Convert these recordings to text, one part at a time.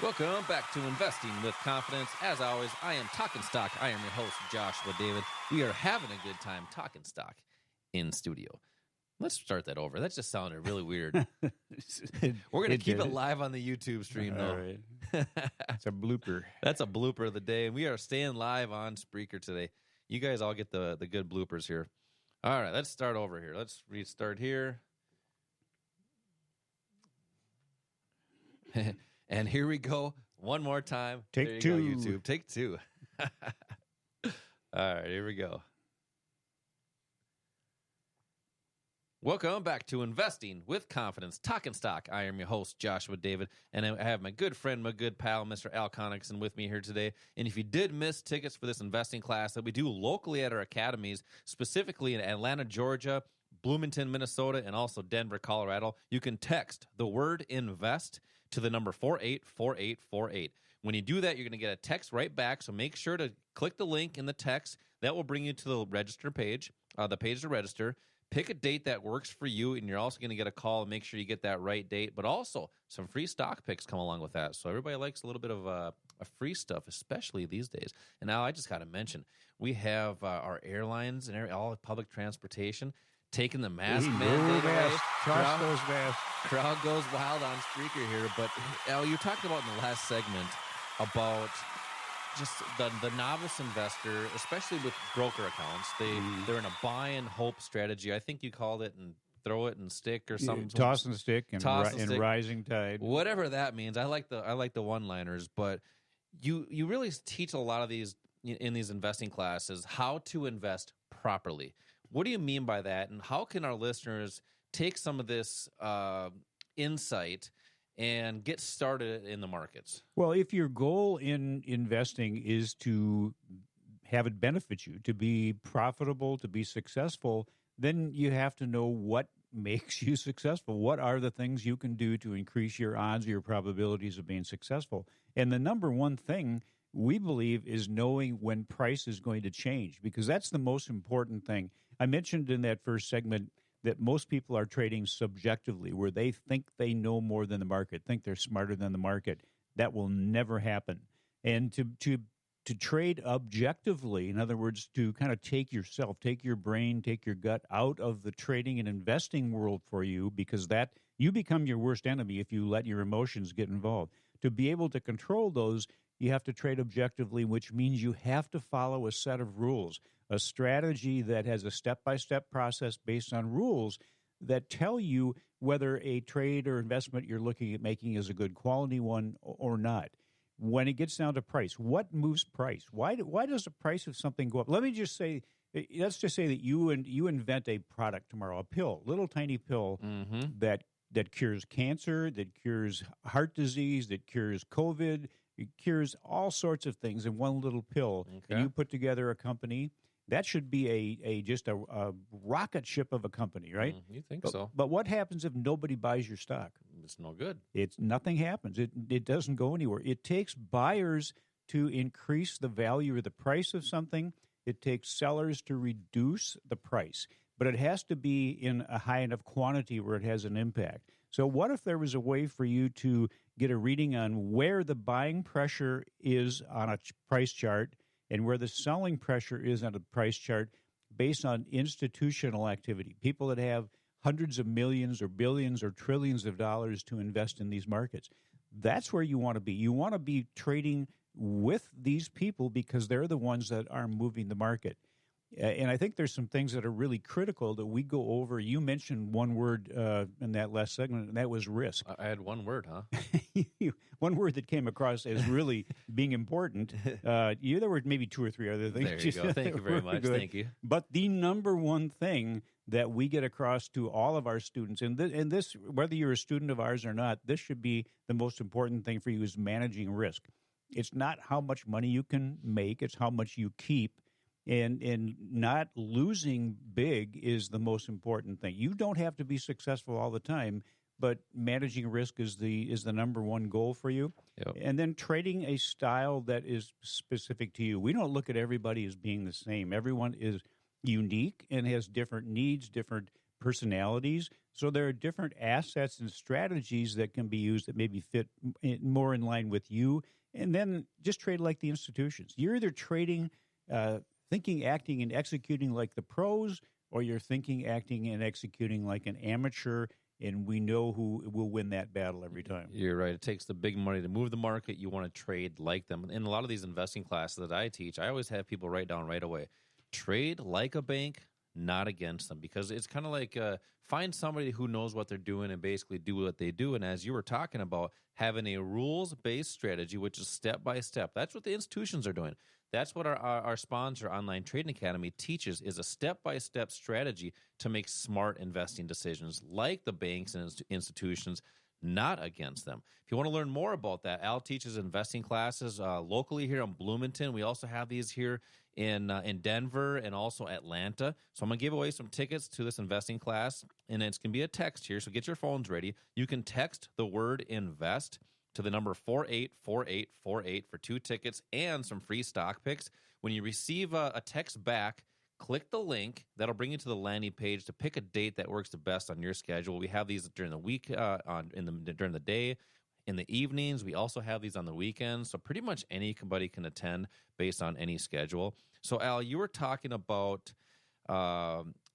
Welcome back to Investing with Confidence. As always, I am Talkin Stock. I am your host, Joshua David. We are having a good time talking stock in studio. Let's start that over. That just sounded really weird. We're going to keep it live on the YouTube stream, though. All right. It's a blooper. That's a blooper of the day. We are staying live on Spreaker today. You guys all get the good bloopers here. All right, let's start over here. Let's restart here. And here we go. One more time. Take two. Go, YouTube. Take two. All right, here we go. Welcome back to Investing with Confidence, Talkin Stock. I am your host, Joshua David, and I have my good friend, my good pal, Mr. Al Connickson with me here today. And if you did miss tickets for this investing class that we do locally at our academies, specifically in Atlanta, Georgia, Bloomington, Minnesota, and also Denver, Colorado, you can text the word INVEST to the number 484848. When you do that, you're going to get a text right back, so make sure to click the link in the text. That will bring you to the register page, the page to register. Pick a date that works for you, and you're also going to get a call and make sure you get that right date, but also some free stock picks come along with that. So everybody likes a little bit of free stuff, especially these days. And now I just got to mention, we have our airlines and all public transportation taking the mask mandate away. Trust those masks. Crowd goes wild on Spreaker here. But Al, you talked about in the last segment about just the novice investor, especially with broker accounts. They're in a buy and hope strategy. I think you called it and throw it and stick or something. Toss and stick and rising tide. Whatever that means. I like the one-liners, but you really teach a lot of these in these investing classes how to invest properly. What do you mean by that, and how can our listeners take some of this insight and get started in the markets? Well, if your goal in investing is to have it benefit you, to be profitable, to be successful, then you have to know what makes you successful. What are the things you can do to increase your odds or your probabilities of being successful? And the number one thing we believe is knowing when price is going to change, because that's the most important thing. I mentioned in that first segment that most people are trading subjectively, where they think they know more than the market, think they're smarter than the market. That will never happen. And to trade objectively, in other words, to kind of take yourself, take your brain, take your gut out of the trading and investing world for you, because that you become your worst enemy if you let your emotions get involved. To be able to control those, you have to trade objectively, which means you have to follow a set of rules, a strategy that has a step-by-step process based on rules that tell you whether a trade or investment you're looking at making is a good quality one or not. When it gets down to price, what moves price? Why does the price of something go up? Let's just say that you invent a product tomorrow, a pill, little tiny pill that cures cancer, that cures heart disease, that cures COVID. It cures all sorts of things in one little pill. Okay. And you put together a company. That should be just a rocket ship of a company, right? You think so. But what happens if nobody buys your stock? It's no good. Nothing happens. It doesn't go anywhere. It takes buyers to increase the value or the price of something. It takes sellers to reduce the price. But it has to be in a high enough quantity where it has an impact. So what if there was a way for you to get a reading on where the buying pressure is on a price chart and where the selling pressure is on a price chart based on institutional activity, people that have hundreds of millions or billions or trillions of dollars to invest in these markets? That's where you want to be. You want to be trading with these people because they're the ones that are moving the market. And I think there's some things that are really critical that we go over. You mentioned one word in that last segment, and that was risk. I had one word, huh? One word that came across as really being important. There were maybe two or three other things. There you go. Thank you very much. Good. Thank you. But the number one thing that we get across to all of our students, and this, whether you're a student of ours or not, this should be the most important thing for you, is managing risk. It's not how much money you can make, it's how much you keep. And not losing big is the most important thing. You don't have to be successful all the time, but managing risk is the number one goal for you. Yep. And then trading a style that is specific to you. We don't look at everybody as being the same. Everyone is unique and has different needs, different personalities. So there are different assets and strategies that can be used that maybe fit more in line with you. And then just trade like the institutions. You're either trading, thinking, acting, and executing like the pros, or you're thinking, acting, and executing like an amateur. And we know who will win that battle every time. You're right. It takes the big money to move the market. You want to trade like them. In a lot of these investing classes that I teach, I always have people write down right away, trade like a bank, not against them. Because it's kind of like find somebody who knows what they're doing and basically do what they do. And as you were talking about, having a rules-based strategy, which is step-by-step. That's what the institutions are doing. That's what our sponsor, Online Trading Academy, teaches, is a step-by-step strategy to make smart investing decisions like the banks and institutions, not against them. If you want to learn more about that, Al teaches investing classes locally here in Bloomington. We also have these here in Denver and also Atlanta. So I'm going to give away some tickets to this investing class, and it's going to be a text here, so get your phones ready. You can text the word INVEST to the number 484848 for 2 tickets and some free stock picks. When you receive a text back, click the link. That'll bring you to the landing page to pick a date that works the best on your schedule. We have these during the week, during the day, in the evenings. We also have these on the weekends. So pretty much anybody can attend based on any schedule. So Al, you were talking about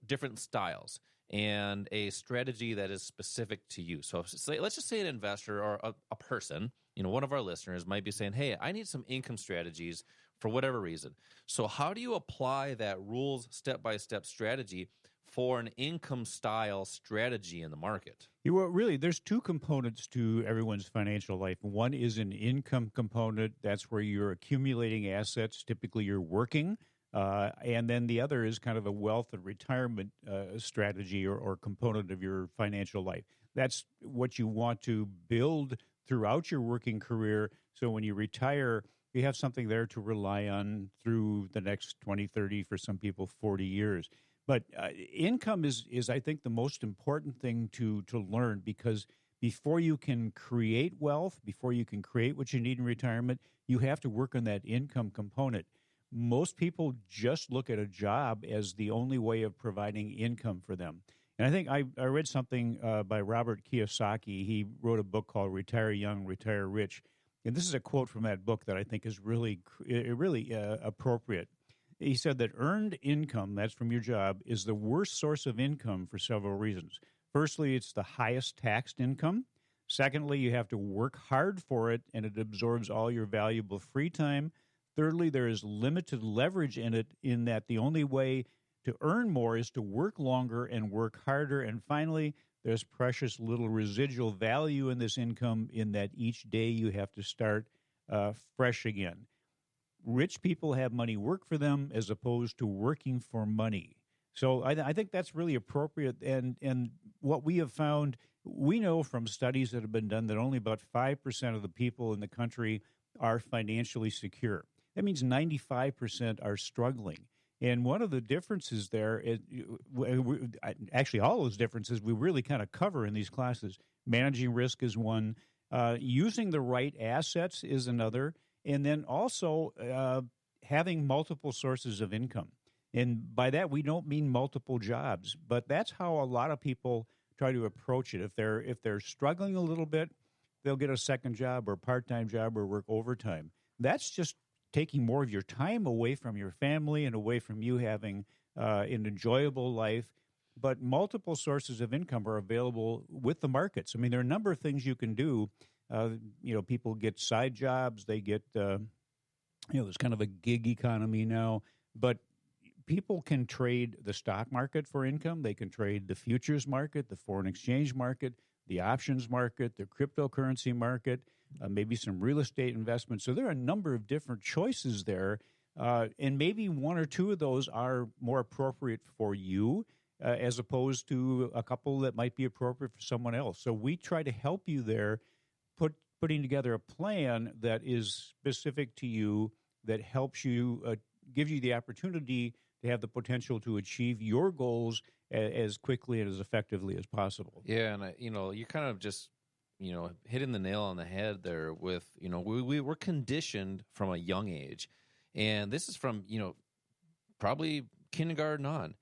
different styles and a strategy that is specific to you. So let's just say an investor or a person, one of our listeners might be saying, hey, I need some income strategies for whatever reason. So how do you apply that rules step-by-step strategy for an income style strategy in the market? Well, really, there's 2 components to everyone's financial life. One is an income component. That's where you're accumulating assets. Typically, you're working. And then the other is kind of a wealth and retirement strategy or component of your financial life. That's what you want to build throughout your working career. So when you retire, you have something there to rely on through the next 20, 30, for some people, 40 years. But income is, I think, the most important thing to learn, because before you can create wealth, before you can create what you need in retirement, you have to work on that income component. Most people just look at a job as the only way of providing income for them. And I think I read something by Robert Kiyosaki. He wrote a book called Retire Young, Retire Rich. And this is a quote from that book that I think is really appropriate. He said that earned income, that's from your job, is the worst source of income for several reasons. Firstly, it's the highest taxed income. Secondly, you have to work hard for it, and it absorbs all your valuable free time. Thirdly, there is limited leverage in it, in that the only way to earn more is to work longer and work harder. And finally, there's precious little residual value in this income, in that each day you have to start fresh again. Rich people have money work for them as opposed to working for money. So I think that's really appropriate. And what we have found, we know from studies that have been done that only about 5% of the people in the country are financially secure. That means 95% are struggling. And one of the differences there, actually all those differences we really kind of cover in these classes. Managing risk is one. Using the right assets is another. And then also having multiple sources of income. And by that, we don't mean multiple jobs, but that's how a lot of people try to approach it. If they're struggling a little bit, they'll get a second job or part-time job or work overtime. That's just taking more of your time away from your family and away from you having an enjoyable life. But multiple sources of income are available with the markets. I mean, there are a number of things you can do. People get side jobs. They get, there's kind of a gig economy now. But people can trade the stock market for income. They can trade the futures market, the foreign exchange market, the options market, the cryptocurrency market, maybe some real estate investments. So there are a number of different choices there. And maybe one or two of those are more appropriate for you as opposed to a couple that might be appropriate for someone else. So we try to help you there, putting together a plan that is specific to you, that helps you, gives you the opportunity to have the potential to achieve your goals as quickly and as effectively as possible. Yeah, and you kind of just hitting the nail on the head there with we were conditioned from a young age, and this is from probably kindergarten on.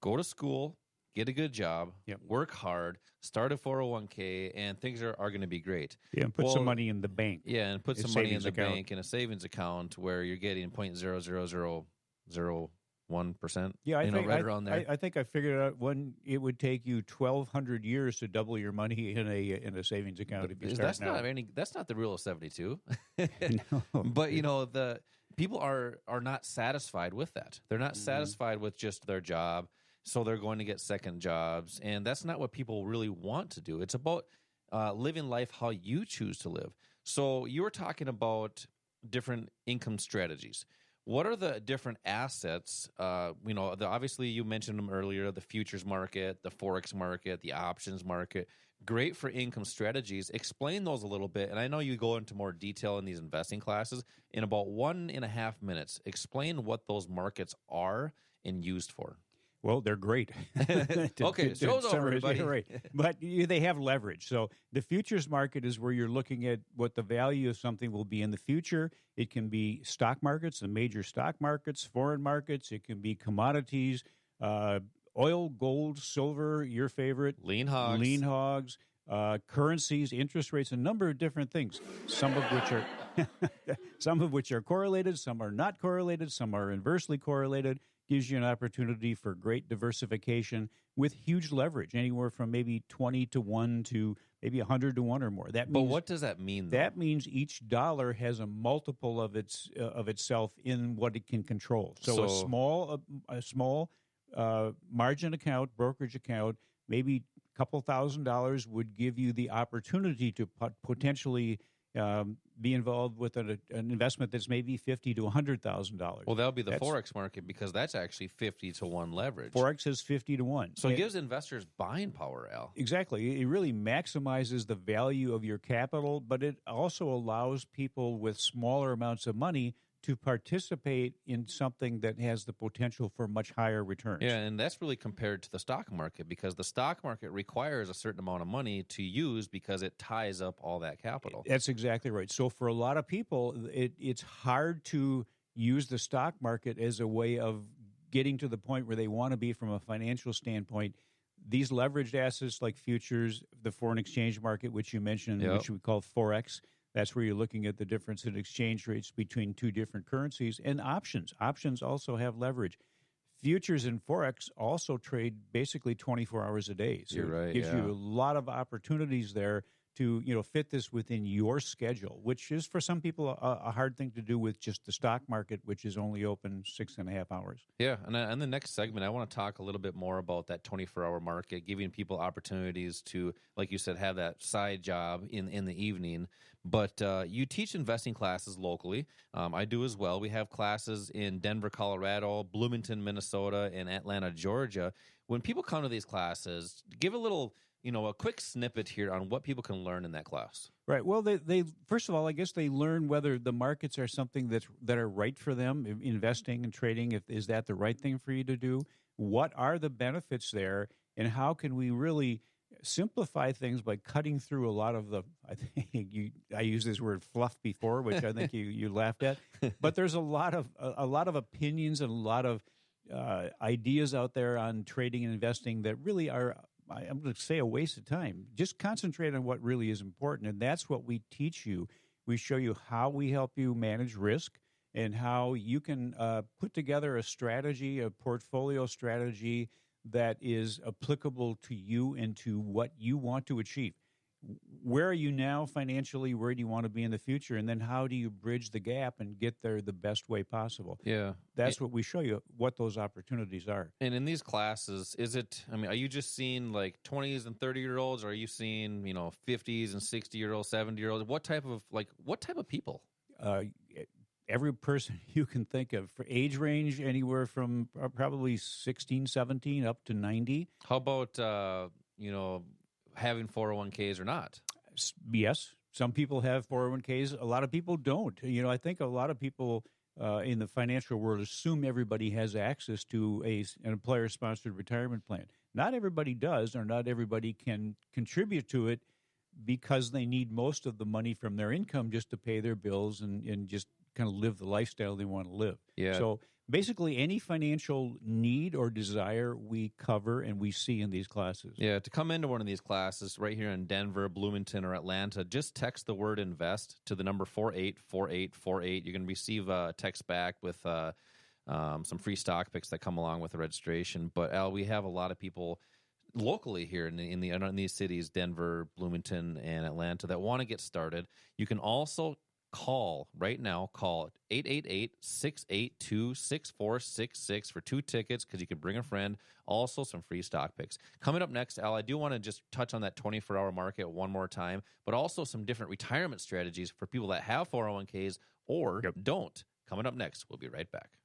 Go to school, get a good job, Yep. work hard, start a 401k, and things are going to be great. Yeah, and put some money in the bank. Yeah, and put A some money in savings the account. bank in a savings account where you're getting 0.00001%. Yeah, I think right around there. I think I figured out when it would take you 1,200 years to double your money in a savings account if you start That's now. that's not the rule of 72. No. But the people are not satisfied with that. They're not satisfied with just their job, so they're going to get second jobs, and that's not what people really want to do. It's about living life how you choose to live. So you were talking about different income strategies. What are the different assets? Obviously you mentioned them earlier: the futures market, the forex market, the options market. Great for income strategies. Explain those a little bit. And I know you go into more detail in these investing classes. In about 1.5 minutes, explain what those markets are and used for. Well, they're great. Okay, show's over, everybody. Yeah, right. But they have leverage. So the futures market is where you're looking at what the value of something will be in the future. It can be stock markets, the major stock markets, foreign markets. It can be commodities, oil, gold, silver, your favorite. Lean hogs. Currencies, interest rates, a number of different things, some of which are correlated, some are not correlated, some are inversely correlated. Gives you an opportunity for great diversification with huge leverage, anywhere from maybe 20 to 1 to maybe 100 to 1 or more. But what does that mean, though? That means each dollar has a multiple of itself in what it can control. So a small margin account, brokerage account, maybe a couple $1,000s would give you the opportunity to potentially be involved with an investment that's maybe $50,000 to $100,000. Well, that'll be the forex market because that's actually 50 to 1 leverage. Forex is 50 to 1. So it gives investors buying power, Al. Exactly. It really maximizes the value of your capital, but it also allows people with smaller amounts of money to participate in something that has the potential for much higher returns. Yeah, and that's really compared to the stock market because the stock market requires a certain amount of money to use because it ties up all that capital. That's exactly right. So for a lot of people, it's hard to use the stock market as a way of getting to the point where they want to be from a financial standpoint. These leveraged assets like futures, the foreign exchange market, which you mentioned, which we call Forex, that's where you're looking at the difference in exchange rates between two different currencies, and options. Options also have leverage. Futures and Forex also trade basically 24 hours a day. So you're right, it gives you a lot of opportunities there to fit this within your schedule, which is for some people a hard thing to do with just the stock market, which is only open 6.5 hours. Yeah, and in the next segment, I want to talk a little bit more about that 24-hour market, giving people opportunities to, like you said, have that side job in the evening. But you teach investing classes locally. I do as well. We have classes in Denver, Colorado, Bloomington, Minnesota, and Atlanta, Georgia. When people come to these classes, give a little, a quick snippet here on what people can learn in that class. Right. Well, they first of all, I guess they learn whether the markets are something that are right for them, investing and trading. Is that the right thing for you to do? What are the benefits there, and how can we really simplify things by cutting through a lot of the, I used this word fluff before, which I think you laughed at, but there's a lot of opinions and a lot of ideas out there on trading and investing that really are, I'm going to say, a waste of time. Just concentrate on what really is important, and that's what we teach you. We show you how we help you manage risk and how you can put together a strategy, a portfolio strategy that is applicable to you and to what you want to achieve. Where are you now financially? Where do you want to be in the future? And then how do you bridge the gap and get there the best way possible? Yeah. That's what we show you, what those opportunities are. And in these classes, are you just seeing like 20s and 30-year-olds? Or are you seeing, 50s and 60-year-olds, 70-year-olds? What type of people? Every person you can think of, for age range anywhere from probably 16, 17 up to 90. How about, having 401ks or not? Yes. Some people have 401ks. A lot of people don't. I think a lot of people in the financial world assume everybody has access to an employer-sponsored retirement plan. Not everybody does, or not everybody can contribute to it because they need most of the money from their income just to pay their bills and just kind of live the lifestyle they want to live. Yeah. So basically any financial need or desire we cover and we see in these classes. Yeah, to come into one of these classes right here in Denver, Bloomington, or Atlanta, just text the word invest to the number 484848. You can receive a text back with some free stock picks that come along with the registration. But Al, we have a lot of people locally here in these cities, Denver, Bloomington, and Atlanta, that want to get started. You can also call 888-682-6466 for 2 tickets, because you can bring a friend. Also some free stock picks. Coming up next, Al, I do want to just touch on that 24-hour market one more time, but also some different retirement strategies for people that have 401ks or don't. Coming up next, we'll be right back.